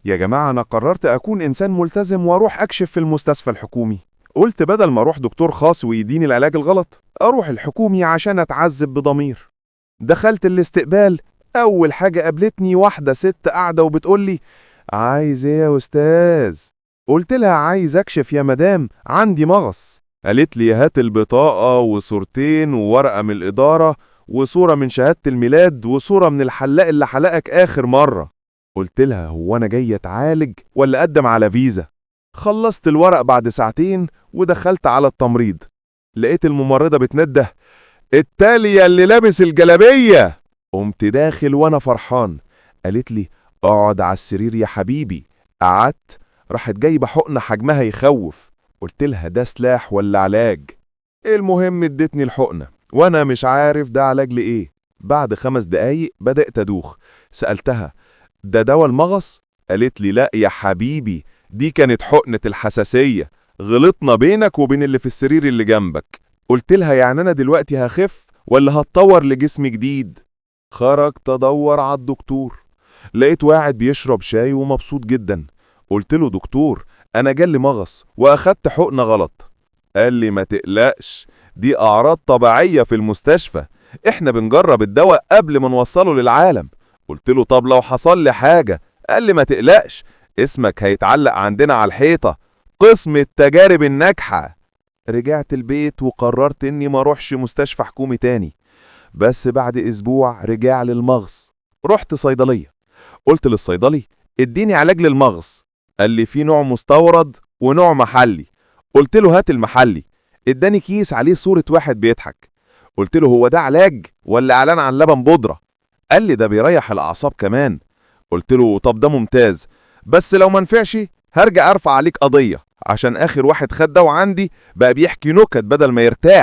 يا جماعة أنا قررت أكون إنسان ملتزم وأروح أكشف في المستشفى الحكومي. قلت بدل ما أروح دكتور خاص ويديني العلاج الغلط أروح الحكومي عشان أتعذب بضمير. دخلت الاستقبال، أول حاجة قابلتني واحدة ست قاعدة وبتقولي: عايز إيه يا أستاذ؟ قلت لها: عايز أكشف يا مدام، عندي مغص. قالت لي: هات البطاقة وصورتين وورقة من الإدارة وصورة من شهادة الميلاد وصورة من الحلاق اللي حلقك آخر مرة. قلت لها: هو أنا جاي أتعالج ولا أقدم على فيزا؟ خلصت الورق بعد ساعتين ودخلت على التمريض. لقيت الممرضة بتنده: التالية اللي لابس الجلابية. قمت داخل وأنا فرحان. قالت لي: اقعد على السرير يا حبيبي. قعدت. راحت جايبة حقنة حجمها يخوف. قلت لها: ده سلاح ولا علاج؟ المهم ادتني الحقنة وأنا مش عارف ده علاج لإيه. بعد 5 دقايق بدأت أدوخ. سألتها: ده دوا المغص؟ قالت لي: لا يا حبيبي، دي كانت حقنة الحساسية. غلطنا بينك وبين اللي في السرير اللي جنبك. قلت لها: يعني أنا دلوقتي هخف ولا هتطور لجسم جديد؟ خرجت أدور على الدكتور. لقيت واحد بيشرب شاي ومبسوط جدا. قلت له: دكتور، أنا جالي مغص وأخدت حقنة غلط. قال لي: ما تقلقش، دي أعراض طبيعية في المستشفى، إحنا بنجرب الدواء قبل ما نوصله للعالم. قلت له: طب لو حصل لي حاجة؟ قال لي: ما تقلقش، اسمك هيتعلق عندنا على الحيطة، قسم التجارب الناجحة. رجعت البيت وقررت إني ما أروحش مستشفى حكومي تاني. بس بعد أسبوع رجع لي المغص. رحت صيدلية. قلت للصيدلي: اديني علاج للمغص. قال لي: في نوع مستورد ونوع محلي. قلت له: هات المحلي. اداني كيس عليه صورة واحد بيضحك. قلت له: هو ده علاج ولا اعلان عن لبن بودرة؟ قال لي: ده بيريح الاعصاب كمان. قلت له: طب ده ممتاز، بس لو منفعش هرجع ارفع عليك قضية، عشان اخر واحد خد دواء عندي بقى بيحكي نكت بدل ما يرتاح.